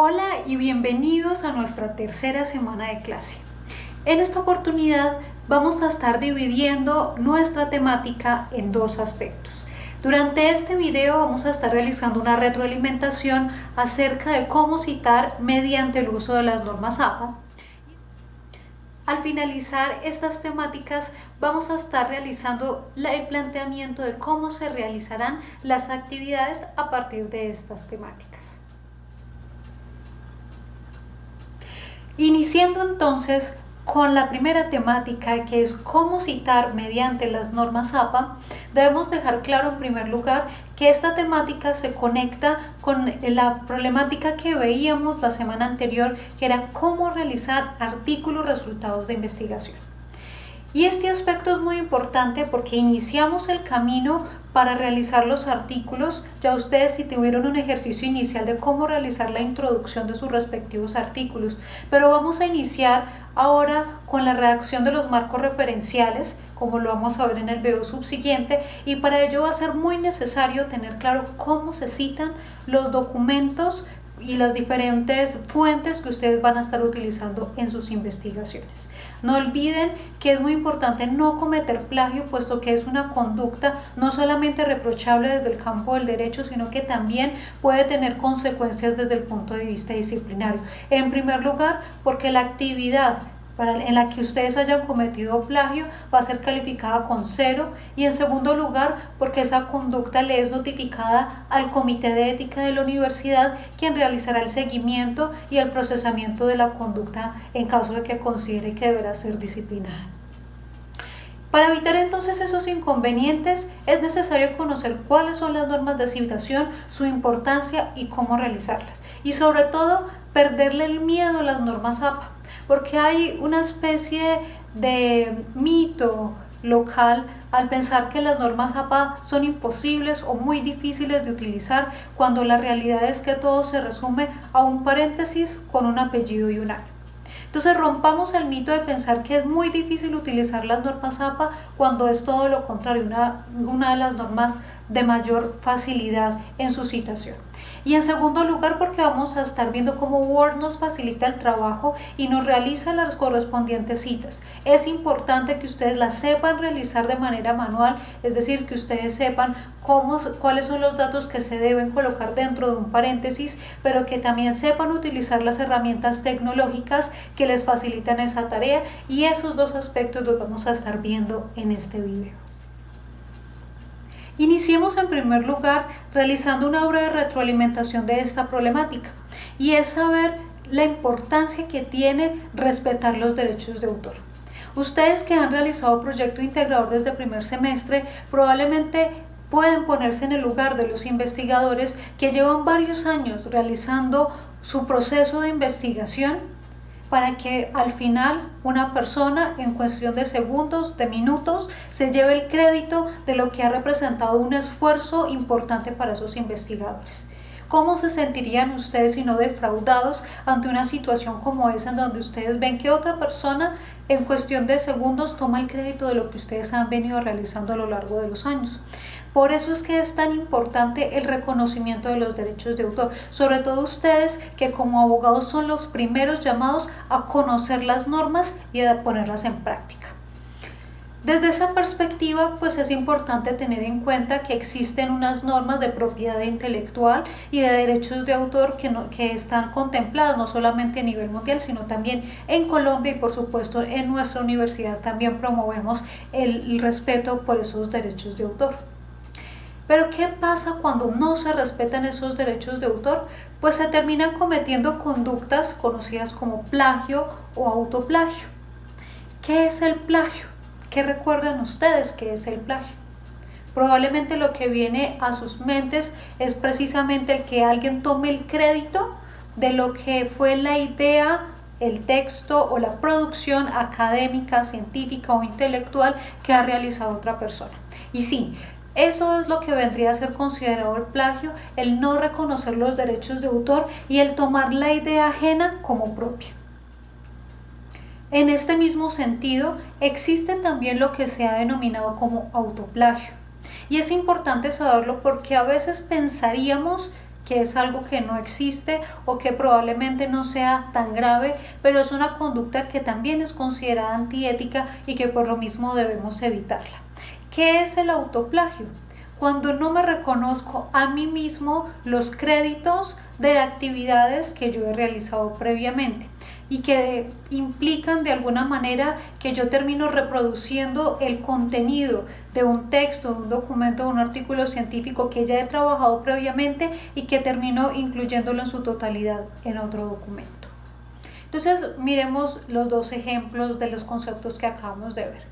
Hola y bienvenidos a nuestra tercera semana de clase. En esta oportunidad vamos a estar dividiendo nuestra temática en dos aspectos. Durante este video vamos a estar realizando una retroalimentación acerca de cómo citar mediante el uso de las normas APA. Al finalizar estas temáticas vamos a estar realizando el planteamiento de cómo se realizarán las actividades a partir de estas temáticas. Iniciando entonces con la primera temática, que es cómo citar mediante las normas APA, debemos dejar claro en primer lugar que esta temática se conecta con la problemática que veíamos la semana anterior, que era cómo realizar artículos resultados de investigación. Y este aspecto es muy importante porque iniciamos el camino para realizar los artículos. Ya ustedes si tuvieron un ejercicio inicial de cómo realizar la introducción de sus respectivos artículos, pero vamos a iniciar ahora con la redacción de los marcos referenciales, como lo vamos a ver en el video subsiguiente, y para ello va a ser muy necesario tener claro cómo se citan los documentos y las diferentes fuentes que ustedes van a estar utilizando en sus investigaciones. No olviden que es muy importante no cometer plagio, puesto que es una conducta no solamente reprochable desde el campo del derecho, sino que también puede tener consecuencias desde el punto de vista disciplinario. En primer lugar, porque la actividad en la que ustedes hayan cometido plagio va a ser calificada con 0, y en segundo lugar porque esa conducta le es notificada al Comité de Ética de la universidad, quien realizará el seguimiento y el procesamiento de la conducta en caso de que considere que deberá ser disciplinada. Para evitar entonces esos inconvenientes es necesario conocer cuáles son las normas de citación, su importancia y cómo realizarlas, y sobre todo perderle el miedo a las normas APA, porque hay una especie de mito local al pensar que las normas APA son imposibles o muy difíciles de utilizar, cuando la realidad es que todo se resume a un paréntesis con un apellido y un año. Entonces rompamos el mito de pensar que es muy difícil utilizar las normas APA, cuando es todo lo contrario, una de las normas de mayor facilidad en su citación. Y en segundo lugar porque vamos a estar viendo cómo Word nos facilita el trabajo y nos realiza las correspondientes citas. Es importante que ustedes las sepan realizar de manera manual, es decir, que ustedes sepan cuáles son los datos que se deben colocar dentro de un paréntesis, pero que también sepan utilizar las herramientas tecnológicas que les facilitan esa tarea, y esos dos aspectos los vamos a estar viendo en este video. Iniciemos en primer lugar realizando una obra de retroalimentación de esta problemática, y es saber la importancia que tiene respetar los derechos de autor. Ustedes que han realizado proyecto integrador desde primer semestre probablemente pueden ponerse en el lugar de los investigadores que llevan varios años realizando su proceso de investigación, para que al final una persona en cuestión de segundos, de minutos, se lleve el crédito de lo que ha representado un esfuerzo importante para esos investigadores. ¿Cómo se sentirían ustedes si no defraudados ante una situación como esa, en donde ustedes ven que otra persona en cuestión de segundos toma el crédito de lo que ustedes han venido realizando a lo largo de los años? Por eso es que es tan importante el reconocimiento de los derechos de autor, sobre todo ustedes que como abogados son los primeros llamados a conocer las normas y a ponerlas en práctica. Desde esa perspectiva, pues es importante tener en cuenta que existen unas normas de propiedad intelectual y de derechos de autor que están contempladas no solamente a nivel mundial, sino también en Colombia, y por supuesto en nuestra universidad también promovemos el respeto por esos derechos de autor. Pero ¿qué pasa cuando no se respetan esos derechos de autor? Pues se terminan cometiendo conductas conocidas como plagio o autoplagio. ¿Qué es el plagio? ¿Qué recuerdan ustedes que es el plagio? Probablemente lo que viene a sus mentes es precisamente el que alguien tome el crédito de lo que fue la idea, el texto o la producción académica, científica o intelectual que ha realizado otra persona. Y sí, eso es lo que vendría a ser considerado el plagio, el no reconocer los derechos de autor y el tomar la idea ajena como propia. En este mismo sentido, existe también lo que se ha denominado como autoplagio. Y es importante saberlo porque a veces pensaríamos que es algo que no existe o que probablemente no sea tan grave, pero es una conducta que también es considerada antiética y que por lo mismo debemos evitarla. ¿Qué es el autoplagio? Cuando no me reconozco a mí mismo los créditos de actividades que yo he realizado previamente y que implican de alguna manera que yo termino reproduciendo el contenido de un texto, de un documento, de un artículo científico que ya he trabajado previamente y que termino incluyéndolo en su totalidad en otro documento. Entonces, miremos los dos ejemplos de los conceptos que acabamos de ver.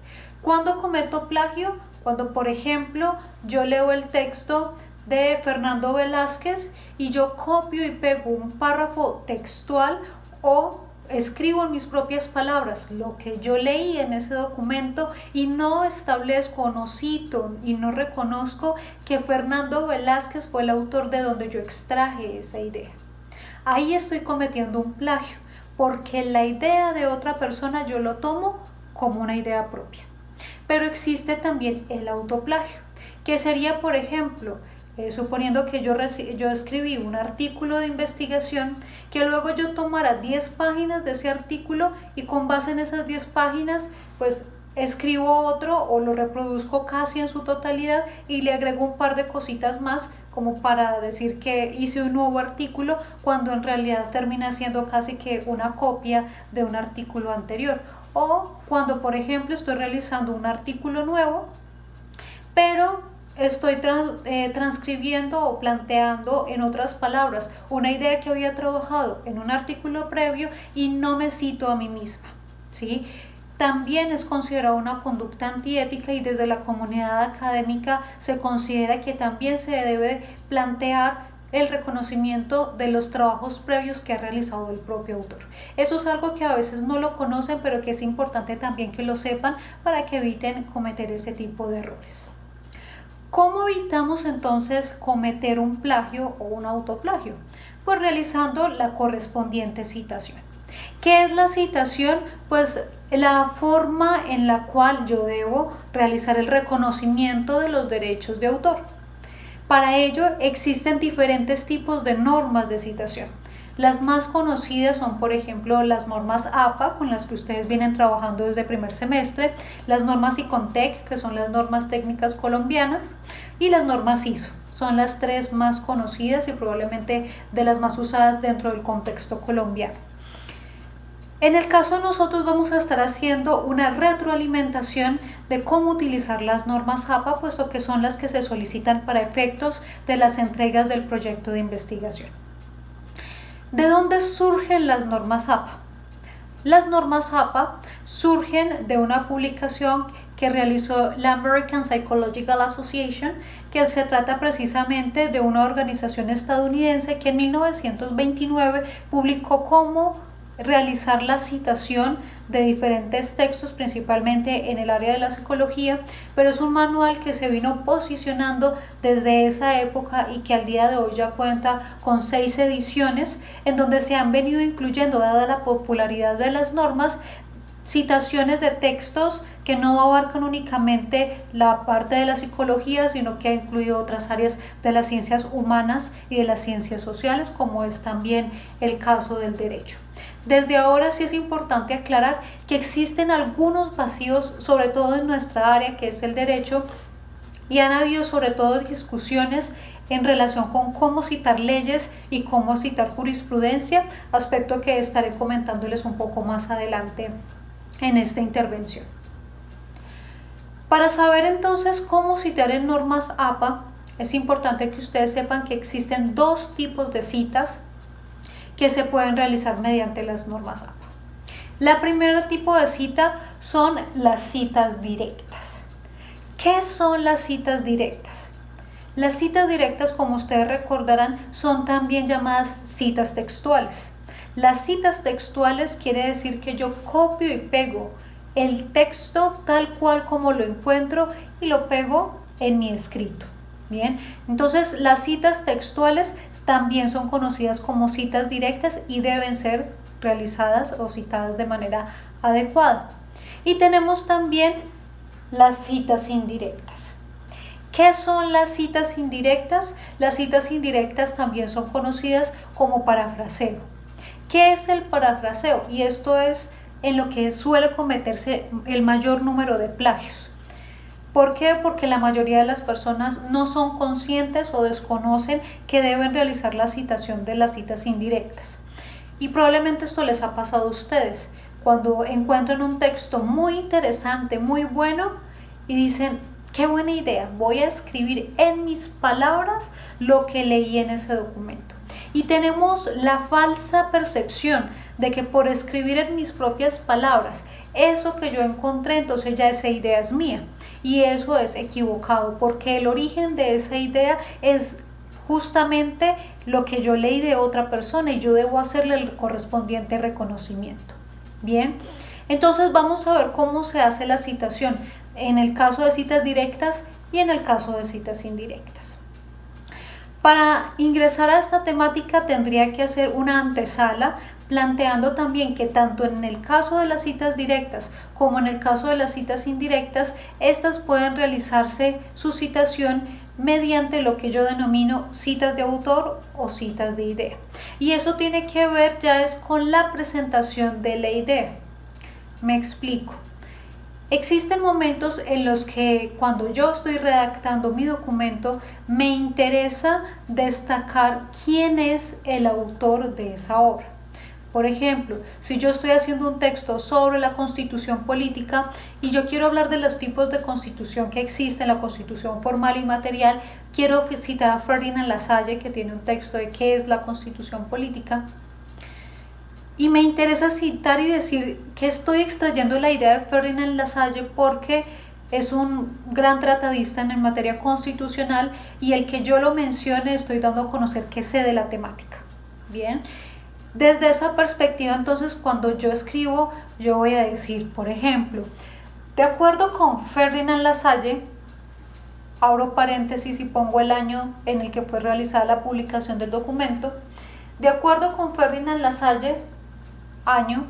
¿Cuándo cometo plagio? Cuando, por ejemplo, yo leo el texto de Fernando Velázquez y yo copio y pego un párrafo textual o escribo en mis propias palabras lo que yo leí en ese documento y no establezco, no cito y no reconozco que Fernando Velázquez fue el autor de donde yo extraje esa idea. Ahí estoy cometiendo un plagio, porque la idea de otra persona yo lo tomo como una idea propia. Pero existe también el autoplagio, que sería, por ejemplo, suponiendo que yo escribí un artículo de investigación, que luego yo tomara 10 páginas de ese artículo y con base en esas 10 páginas, pues escribo otro o lo reproduzco casi en su totalidad y le agrego un par de cositas más como para decir que hice un nuevo artículo cuando en realidad termina siendo casi que una copia de un artículo anterior. O cuando, por ejemplo, estoy realizando un artículo nuevo, pero estoy transcribiendo o planteando en otras palabras una idea que había trabajado en un artículo previo y no me cito a mí misma, ¿sí? También es considerada una conducta antiética y desde la comunidad académica se considera que también se debe plantear el reconocimiento de los trabajos previos que ha realizado el propio autor. Eso es algo que a veces no lo conocen, pero que es importante también que lo sepan para que eviten cometer ese tipo de errores. ¿Cómo evitamos entonces cometer un plagio o un autoplagio? Pues realizando la correspondiente citación. ¿Qué es la citación? Pues la forma en la cual yo debo realizar el reconocimiento de los derechos de autor. Para ello existen diferentes tipos de normas de citación. Las más conocidas son, por ejemplo, las normas APA, con las que ustedes vienen trabajando desde primer semestre, las normas ICONTEC, que son las normas técnicas colombianas, y las normas ISO. Son las tres más conocidas y probablemente de las más usadas dentro del contexto colombiano. En el caso de nosotros vamos a estar haciendo una retroalimentación de cómo utilizar las normas APA, puesto que son las que se solicitan para efectos de las entregas del proyecto de investigación. ¿De dónde surgen las normas APA? Las normas APA surgen de una publicación que realizó la American Psychological Association, que se trata precisamente de una organización estadounidense que en 1929 publicó cómo realizar la citación de diferentes textos, principalmente en el área de la psicología, pero es un manual que se vino posicionando desde esa época y que al día de hoy ya cuenta con 6 ediciones, en donde se han venido incluyendo, dada la popularidad de las normas, citaciones de textos que no abarcan únicamente la parte de la psicología, sino que ha incluido otras áreas de las ciencias humanas y de las ciencias sociales, como es también el caso del derecho. Desde ahora sí es importante aclarar que existen algunos vacíos, sobre todo en nuestra área, que es el derecho, y han habido sobre todo discusiones en relación con cómo citar leyes y cómo citar jurisprudencia, aspecto que estaré comentándoles un poco más adelante en esta intervención. Para saber entonces cómo citar en normas APA, es importante que ustedes sepan que existen 2 tipos de citas que se pueden realizar mediante las normas APA. La primera tipo de cita son las citas directas. ¿Qué son las citas directas? Las citas directas, como ustedes recordarán, son también llamadas citas textuales. Las citas textuales quiere decir que yo copio y pego el texto tal cual como lo encuentro y lo pego en mi escrito. Bien, entonces las citas textuales también son conocidas como citas directas y deben ser realizadas o citadas de manera adecuada. Y tenemos también las citas indirectas. ¿Qué son las citas indirectas? Las citas indirectas también son conocidas como parafraseo. ¿Qué es el parafraseo? Y esto es en lo que suele cometerse el mayor número de plagios. ¿Por qué? Porque la mayoría de las personas no son conscientes o desconocen que deben realizar la citación de las citas indirectas. Y probablemente esto les ha pasado a ustedes, cuando encuentran un texto muy interesante, muy bueno, y dicen, qué buena idea, voy a escribir en mis palabras lo que leí en ese documento. Y tenemos la falsa percepción de que por escribir en mis propias palabras eso que yo encontré, entonces ya esa idea es mía. Y eso es equivocado, porque el origen de esa idea es justamente lo que yo leí de otra persona y yo debo hacerle el correspondiente reconocimiento. Bien, entonces vamos a ver cómo se hace la citación en el caso de citas directas y en el caso de citas indirectas. Para ingresar a esta temática tendría que hacer una antesala, planteando también que tanto en el caso de las citas directas como en el caso de las citas indirectas, estas pueden realizarse su citación mediante lo que yo denomino citas de autor o citas de idea. Y eso tiene que ver ya es con la presentación de la idea. Me explico. Existen momentos en los que cuando yo estoy redactando mi documento me interesa destacar quién es el autor de esa obra. Por ejemplo, si yo estoy haciendo un texto sobre la constitución política y yo quiero hablar de los tipos de constitución que existen, la constitución formal y material, quiero citar a Ferdinand Lassalle, que tiene un texto de qué es la constitución política. Y me interesa citar y decir que estoy extrayendo la idea de Ferdinand Lassalle porque es un gran tratadista en materia constitucional y el que yo lo mencione estoy dando a conocer que sé de la temática. Bien, desde esa perspectiva entonces cuando yo escribo yo voy a decir, por ejemplo, de acuerdo con Ferdinand Lassalle, abro paréntesis y pongo el año en el que fue realizada la publicación del documento, de acuerdo con Ferdinand Lassalle, año,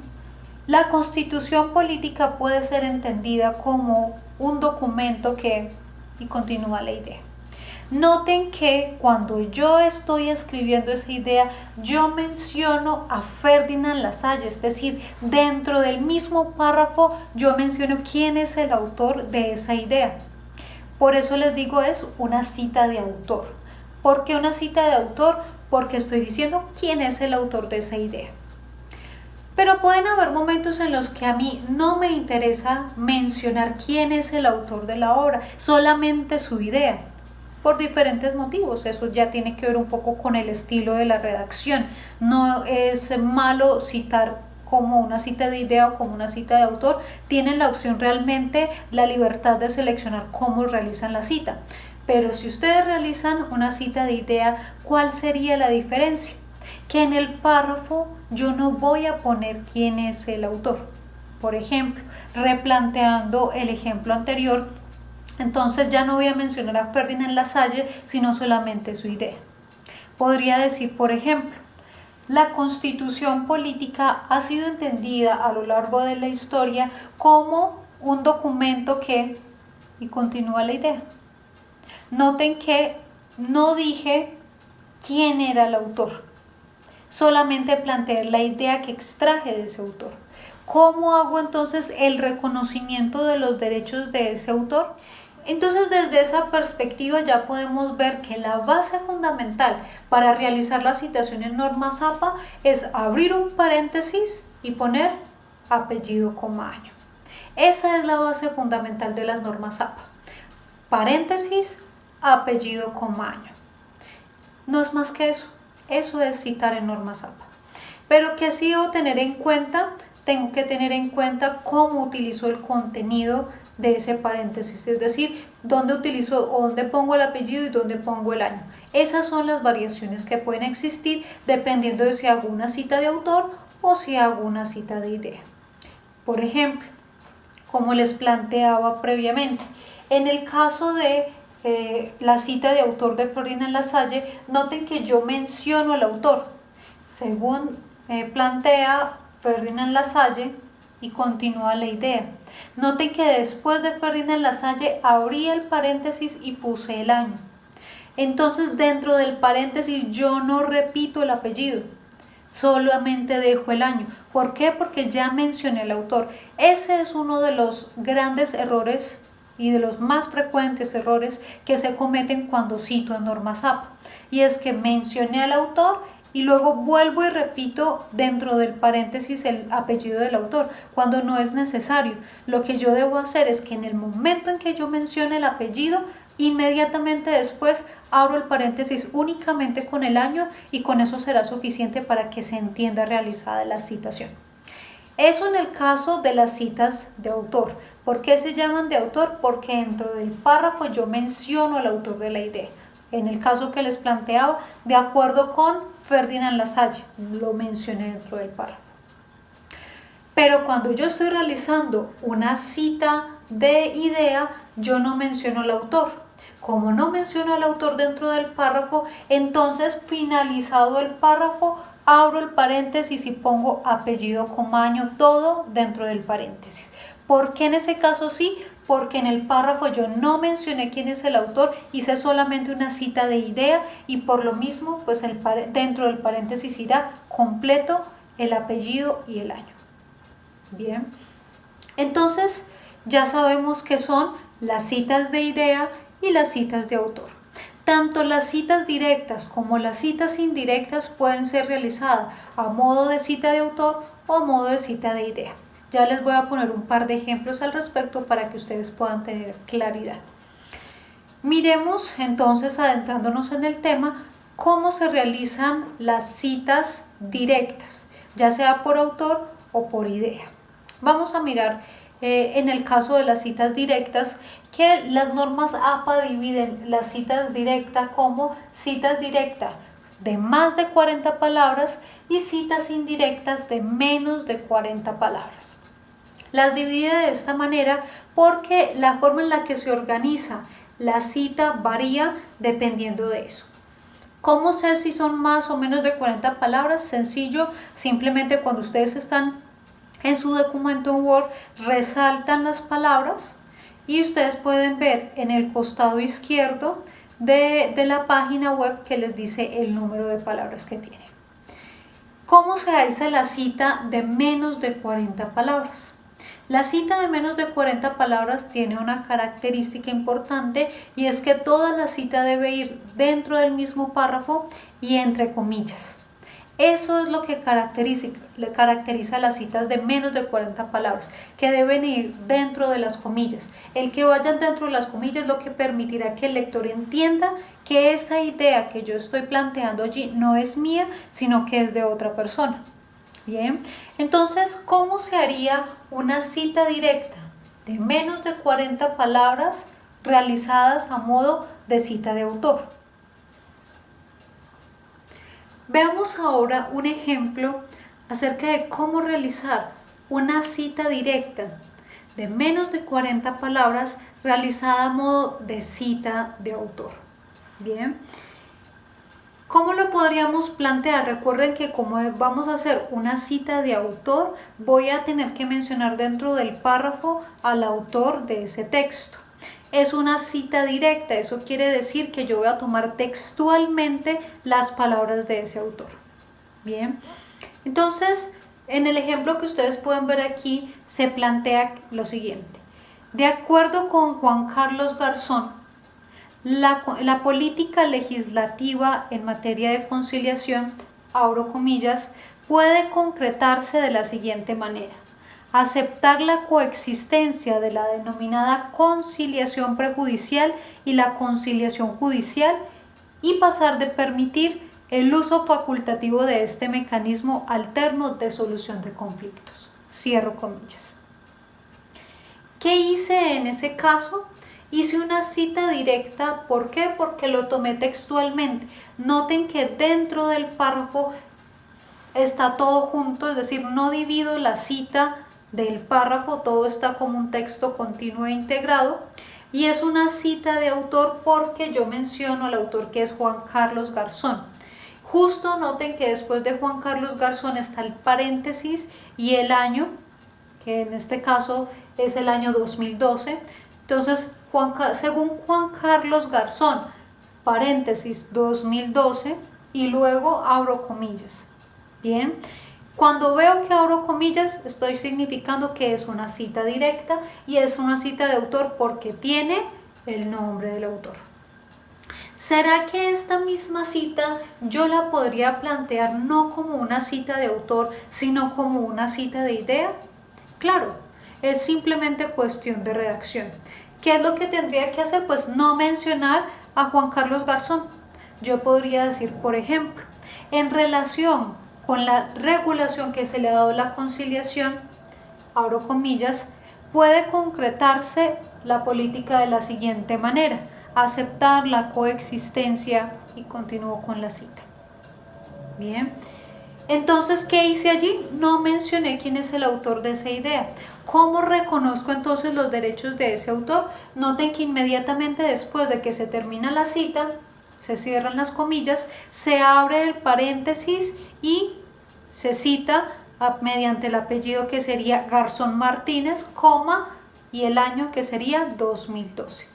la constitución política puede ser entendida como un documento que, y continúa la idea. Noten que cuando yo estoy escribiendo esa idea, yo menciono a Ferdinand Lassalle, es decir, dentro del mismo párrafo yo menciono quién es el autor de esa idea. Por eso les digo es una cita de autor. ¿Por qué una cita de autor? Porque estoy diciendo quién es el autor de esa idea. Pero pueden haber momentos en los que a mí no me interesa mencionar quién es el autor de la obra, solamente su idea, por diferentes motivos. Eso ya tiene que ver un poco con el estilo de la redacción. No es malo citar como una cita de idea o como una cita de autor. Tienen la opción realmente, la libertad de seleccionar cómo realizan la cita. Pero si ustedes realizan una cita de idea, ¿cuál sería la diferencia? Que en el párrafo yo no voy a poner quién es el autor. Por ejemplo, replanteando el ejemplo anterior, entonces ya no voy a mencionar a Ferdinand Lassalle, sino solamente su idea. Podría decir, por ejemplo, la constitución política ha sido entendida a lo largo de la historia como un documento que, y continúa la idea. Noten que no dije quién era el autor. Solamente plantear la idea que extraje de ese autor. ¿Cómo hago entonces el reconocimiento de los derechos de ese autor? Entonces desde esa perspectiva ya podemos ver que la base fundamental para realizar la citación en normas APA es abrir un paréntesis y poner apellido, coma, año. Esa es la base fundamental de las normas APA. Paréntesis, apellido, coma, año. No es más que eso. Eso es citar en normas APA. Pero ¿qué sí debo tener en cuenta? Tengo que tener en cuenta cómo utilizo el contenido de ese paréntesis, es decir, dónde utilizo o dónde pongo el apellido y dónde pongo el año. Esas son las variaciones que pueden existir dependiendo de si hago una cita de autor o si hago una cita de idea. Por ejemplo, como les planteaba previamente, en el caso de la cita de autor de Ferdinand Lassalle, noten que yo menciono al autor. Según plantea Ferdinand Lassalle, y continúa la idea. Noten que después de Ferdinand Lasalle abrí el paréntesis y puse el año. Entonces dentro del paréntesis yo no repito el apellido, solamente dejo el año. ¿Por qué? Porque ya mencioné el autor. Ese es uno de los grandes errores y de los más frecuentes errores que se cometen cuando cito en normas APA. Y es que mencioné al autor y luego vuelvo y repito dentro del paréntesis el apellido del autor, cuando no es necesario. Lo que yo debo hacer es que en el momento en que yo mencione el apellido, inmediatamente después abro el paréntesis únicamente con el año y con eso será suficiente para que se entienda realizada la citación. Eso en el caso de las citas de autor. ¿Por qué se llaman de autor? Porque dentro del párrafo yo menciono al autor de la idea. En el caso que les planteaba, de acuerdo con Ferdinand Lasalle, lo mencioné dentro del párrafo. Pero cuando yo estoy realizando una cita de idea, yo no menciono al autor. Como no menciono al autor dentro del párrafo, entonces finalizado el párrafo, abro el paréntesis y pongo apellido, coma, año, todo dentro del paréntesis. ¿Por qué en ese caso sí? Porque en el párrafo yo no mencioné quién es el autor, hice solamente una cita de idea y por lo mismo pues dentro del paréntesis irá completo el apellido y el año. Bien, entonces ya sabemos qué son las citas de idea y las citas de autor. Tanto las citas directas como las citas indirectas pueden ser realizadas a modo de cita de autor o a modo de cita de idea. Ya les voy a poner un par de ejemplos al respecto para que ustedes puedan tener claridad. Miremos entonces, adentrándonos en el tema, cómo se realizan las citas directas, ya sea por autor o por idea. Vamos a mirar en el caso de las citas directas que las normas APA dividen las citas directas como citas directas de más de 40 palabras y citas indirectas de menos de 40 palabras. Las divide de esta manera porque la forma en la que se organiza la cita varía dependiendo de eso. ¿Cómo sé si son más o menos de 40 palabras? Sencillo, simplemente cuando ustedes están en su documento en Word, resaltan las palabras y ustedes pueden ver en el costado izquierdo de la página web que les dice el número de palabras que tiene. ¿Cómo se hace la cita de menos de 40 palabras? La cita de menos de 40 palabras tiene una característica importante y es que toda la cita debe ir dentro del mismo párrafo y entre comillas. Eso es lo que caracteriza las citas de menos de 40 palabras, que deben ir dentro de las comillas. El que vayan dentro de las comillas es lo que permitirá que el lector entienda que esa idea que yo estoy planteando allí no es mía, sino que es de otra persona. Bien, entonces, ¿cómo se haría una cita directa de menos de 40 palabras realizadas a modo de cita de autor? Veamos ahora un ejemplo acerca de cómo realizar una cita directa de menos de 40 palabras realizada a modo de cita de autor. Bien, ¿cómo lo podríamos plantear? Recuerden que como vamos a hacer una cita de autor, voy a tener que mencionar dentro del párrafo al autor de ese texto. Es una cita directa, eso quiere decir que yo voy a tomar textualmente las palabras de ese autor. Bien, entonces en el ejemplo que ustedes pueden ver aquí se plantea lo siguiente. De acuerdo con Juan Carlos Garzón, la política legislativa en materia de conciliación, abro comillas, puede concretarse de la siguiente manera. Aceptar la coexistencia de la denominada conciliación prejudicial y la conciliación judicial y pasar de permitir el uso facultativo de este mecanismo alterno de solución de conflictos. Cierro comillas. ¿Qué hice en ese caso? Hice una cita directa. ¿Por qué? Porque lo tomé textualmente. Noten que dentro del párrafo está todo junto, es decir, no divido la cita del párrafo, todo está como un texto continuo e integrado y es una cita de autor porque yo menciono al autor que es Juan Carlos Garzón. Justo noten que después de Juan Carlos Garzón está el paréntesis y el año, que en este caso es el año 2012. Entonces, según Juan Carlos Garzón, paréntesis 2012, y luego abro comillas. Bien, cuando veo que abro comillas, estoy significando que es una cita directa y es una cita de autor porque tiene el nombre del autor. ¿Será que esta misma cita yo la podría plantear no como una cita de autor, sino como una cita de idea? Claro, es simplemente cuestión de redacción. ¿Qué es lo que tendría que hacer? Pues no mencionar a Juan Carlos Garzón. Yo podría decir, por ejemplo, en relación con la regulación que se le ha dado a la conciliación, abro comillas, puede concretarse la política de la siguiente manera: aceptar la coexistencia, y continúo con la cita. Bien, entonces, ¿qué hice allí? No mencioné quién es el autor de esa idea. ¿Cómo reconozco entonces los derechos de ese autor? Noten que inmediatamente después de que se termina la cita, se cierran las comillas, se abre el paréntesis y se cita mediante el apellido, que sería Garzón Martínez, coma, y el año, que sería 2012.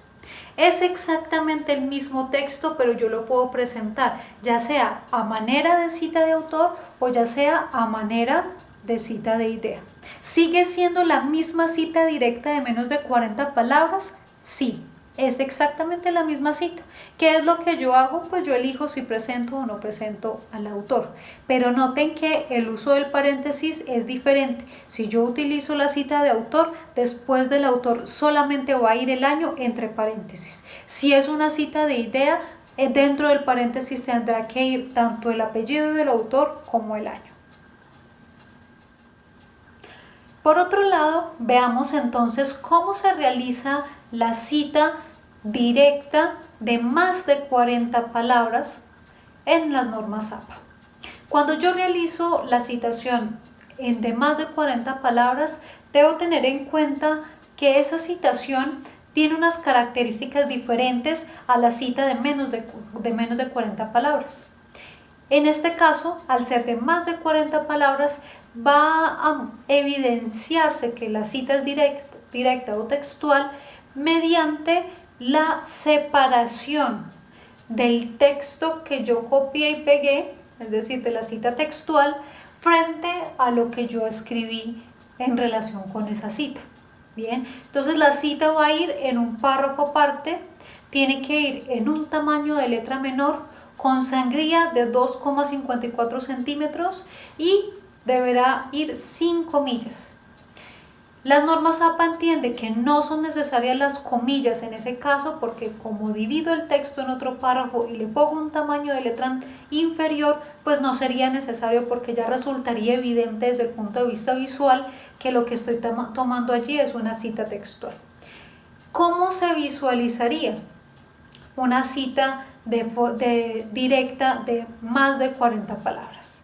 Es exactamente el mismo texto, pero yo lo puedo presentar ya sea a manera de cita de autor o ya sea a manera de cita de idea. ¿Sigue siendo la misma cita directa de menos de 40 palabras? Sí, es exactamente la misma cita. ¿Qué es lo que yo hago? Pues yo elijo si presento o no presento al autor. Pero noten que el uso del paréntesis es diferente. Si yo utilizo la cita de autor, después del autor solamente va a ir el año entre paréntesis. Si es una cita de idea, dentro del paréntesis tendrá que ir tanto el apellido del autor como el año. Por otro lado, veamos entonces cómo se realiza la cita directa de más de 40 palabras en las normas APA. Cuando yo realizo la citación de más de 40 palabras, debo tener en cuenta que esa citación tiene unas características diferentes a la cita de menos de 40 palabras. En este caso, al ser de más de 40 palabras, va a evidenciarse que la cita es directa o textual mediante la separación del texto que yo copié y pegué, es decir, de la cita textual, frente a lo que yo escribí en relación con esa cita. Bien, entonces la cita va a ir en un párrafo aparte, tiene que ir en un tamaño de letra menor, con sangría de 2,54 centímetros y deberá ir sin comillas. Las normas APA entienden que no son necesarias las comillas en ese caso, porque como divido el texto en otro párrafo y le pongo un tamaño de letra inferior, pues no sería necesario, porque ya resultaría evidente desde el punto de vista visual que lo que estoy tomando allí es una cita textual. ¿Cómo se visualizaría una cita directa de más de 40 palabras?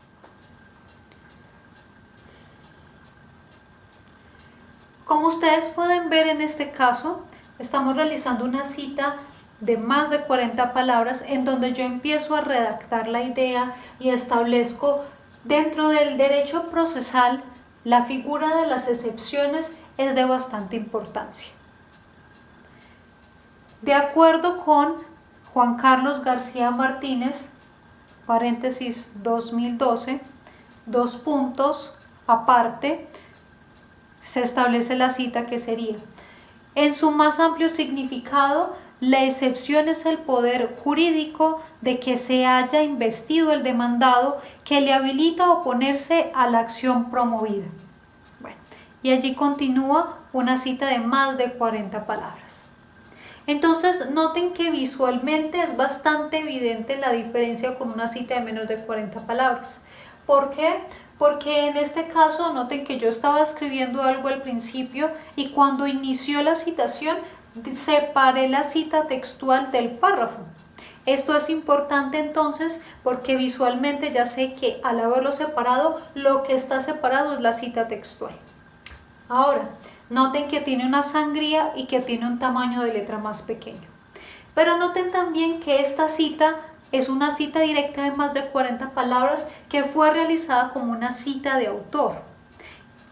Como ustedes pueden ver, en este caso estamos realizando una cita de más de 40 palabras en donde yo empiezo a redactar la idea y establezco dentro del derecho procesal la figura de las excepciones es de bastante importancia. De acuerdo con Juan Carlos García Martínez, paréntesis 2012, dos puntos aparte, se establece la cita que sería: en su más amplio significado, la excepción es el poder jurídico de que se haya investido el demandado que le habilita a oponerse a la acción promovida. Bueno, y allí continúa una cita de más de 40 palabras. Entonces, noten que visualmente es bastante evidente la diferencia con una cita de menos de 40 palabras. ¿Por qué? Porque en este caso, noten que yo estaba escribiendo algo al principio y cuando inició la citación, separé la cita textual del párrafo. Esto es importante entonces porque visualmente ya sé que al haberlo separado, lo que está separado es la cita textual. Ahora, noten que tiene una sangría y que tiene un tamaño de letra más pequeño. Pero noten también que esta cita es una cita directa de más de 40 palabras que fue realizada como una cita de autor.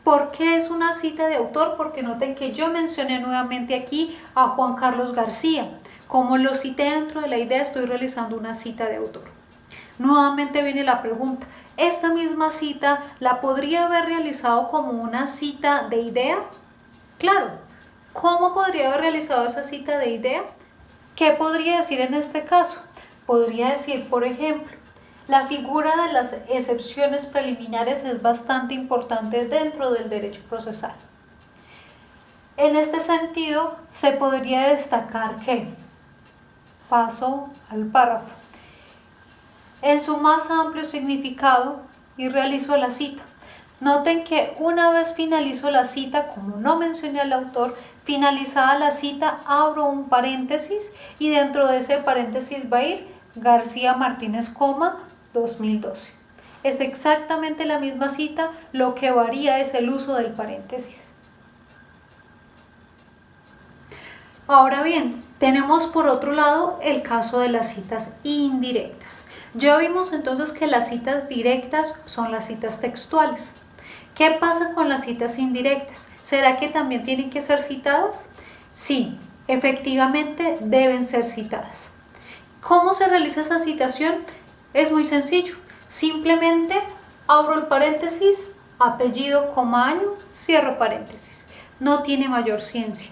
¿Por qué es una cita de autor? Porque noten que yo mencioné nuevamente aquí a Juan Carlos García. Como lo cité dentro de la idea, estoy realizando una cita de autor. Nuevamente viene la pregunta, ¿esta misma cita la podría haber realizado como una cita de idea? Claro. ¿Cómo podría haber realizado esa cita de idea? ¿Qué podría decir en este caso? Podría decir, por ejemplo, la figura de las excepciones preliminares es bastante importante dentro del derecho procesal. En este sentido, se podría destacar que, paso al párrafo, en su más amplio significado y realizo la cita. Noten que una vez finalizo la cita, como no mencioné al autor, finalizada la cita abro un paréntesis y dentro de ese paréntesis va a ir García Martínez, 2012. Es exactamente la misma cita, lo que varía es el uso del paréntesis. Ahora bien, tenemos por otro lado el caso de las citas indirectas. Ya vimos entonces que las citas directas son las citas textuales. ¿Qué pasa con las citas indirectas? ¿Será que también tienen que ser citadas? Sí, efectivamente deben ser citadas. ¿Cómo se realiza esa citación? Es muy sencillo. Simplemente abro el paréntesis, apellido, año, cierro paréntesis. No tiene mayor ciencia.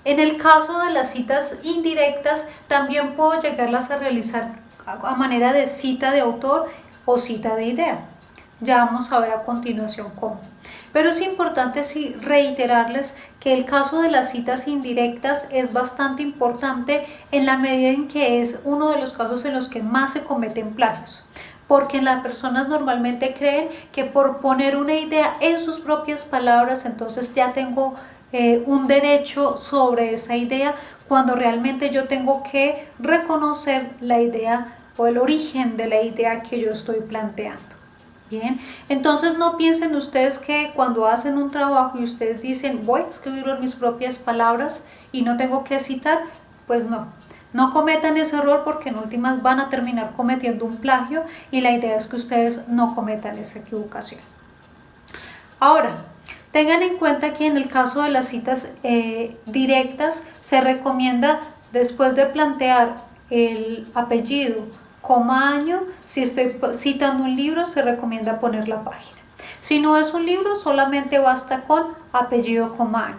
En el caso de las citas indirectas, también puedo llegarlas a realizar a manera de cita de autor o cita de idea. Ya vamos a ver a continuación cómo. Pero es importante reiterarles que el caso de las citas indirectas es bastante importante en la medida en que es uno de los casos en los que más se cometen plagios. Porque las personas normalmente creen que por poner una idea en sus propias palabras, entonces ya tengo un derecho sobre esa idea, cuando realmente yo tengo que reconocer la idea o el origen de la idea que yo estoy planteando. Bien, entonces no piensen ustedes que cuando hacen un trabajo y ustedes dicen voy a escribirlo en mis propias palabras y no tengo que citar, pues no cometan ese error, porque en últimas van a terminar cometiendo un plagio y la idea es que ustedes no cometan esa equivocación. Ahora, tengan en cuenta que en el caso de las citas directas se recomienda, después de plantear el apellido, año, si estoy citando un libro se recomienda poner la página. Si no es un libro, solamente basta con apellido, año.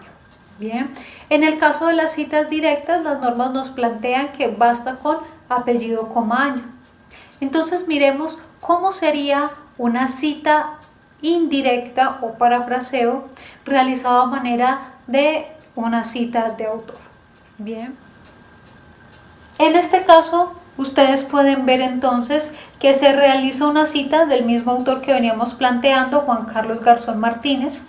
Bien, en el caso de las citas directas, las normas nos plantean que basta con apellido, año. Entonces miremos cómo sería una cita indirecta o parafraseo realizado a manera de una cita de autor. Bien, en este caso ustedes pueden ver entonces que se realiza una cita del mismo autor que veníamos planteando, Juan Carlos Garzón Martínez,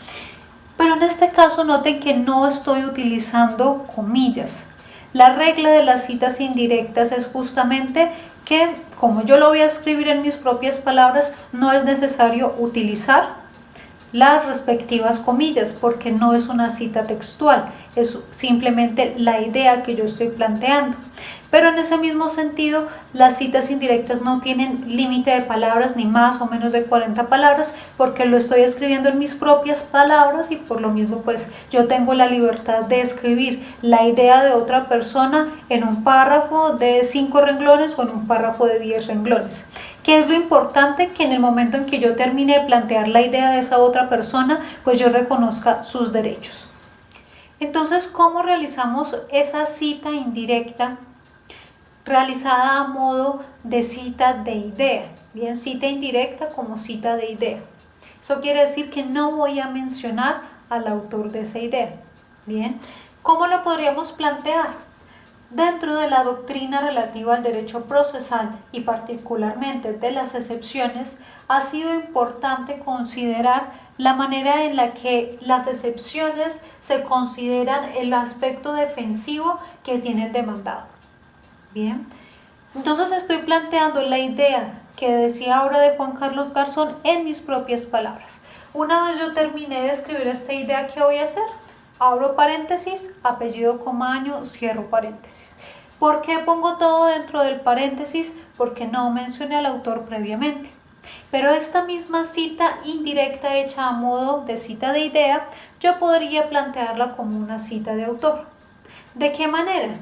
pero en este caso noten que no estoy utilizando comillas. La regla de las citas indirectas es justamente que, como yo lo voy a escribir en mis propias palabras, no es necesario utilizar las respectivas comillas, porque no es una cita textual, es simplemente la idea que yo estoy planteando. Pero en ese mismo sentido, las citas indirectas no tienen límite de palabras, ni más o menos de 40 palabras, porque lo estoy escribiendo en mis propias palabras y por lo mismo pues yo tengo la libertad de escribir la idea de otra persona en un párrafo de 5 renglones o en un párrafo de 10 renglones. ¿Qué es lo importante? Que en el momento en que yo termine de plantear la idea de esa otra persona, pues yo reconozca sus derechos. Entonces, ¿cómo realizamos esa cita indirecta realizada a modo de cita de idea? Bien, cita indirecta como cita de idea. Eso quiere decir que no voy a mencionar al autor de esa idea. Bien, ¿cómo lo podríamos plantear? Dentro de la doctrina relativa al derecho procesal y particularmente de las excepciones, ha sido importante considerar la manera en la que las excepciones se consideran el aspecto defensivo que tiene el demandado. Bien, entonces estoy planteando la idea que decía ahora de Juan Carlos Garzón en mis propias palabras. Una vez yo terminé de escribir esta idea, ¿qué voy a hacer? Abro paréntesis, apellido, año, cierro paréntesis. ¿Por qué pongo todo dentro del paréntesis? Porque no mencioné al autor previamente. Pero esta misma cita indirecta hecha a modo de cita de idea, yo podría plantearla como una cita de autor. ¿De qué manera?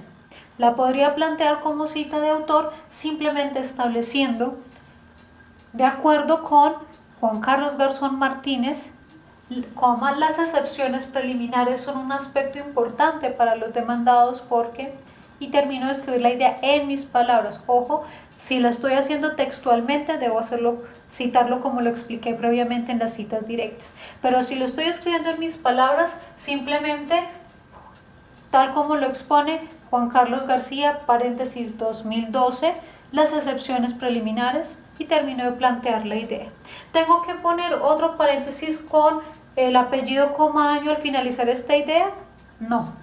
La podría plantear como cita de autor simplemente estableciendo, de acuerdo con Juan Carlos Garzón Martínez, como las excepciones preliminares son un aspecto importante para los demandados porque, y termino de escribir la idea en mis palabras. Ojo, si la estoy haciendo textualmente, debo citarlo como lo expliqué previamente en las citas directas. Pero si lo estoy escribiendo en mis palabras, simplemente, tal como lo expone Juan Carlos García, paréntesis 2012, las excepciones preliminares, y termino de plantear la idea. Tengo que poner otro paréntesis con el apellido, coma, año al finalizar esta idea. No.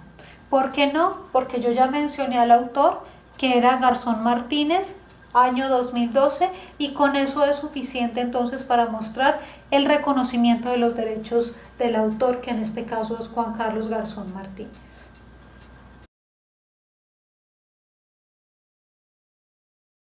¿Por qué no? Porque yo ya mencioné al autor, que era Garzón Martínez, año 2012, y con eso es suficiente entonces para mostrar el reconocimiento de los derechos del autor, que en este caso es Juan Carlos Garzón Martínez.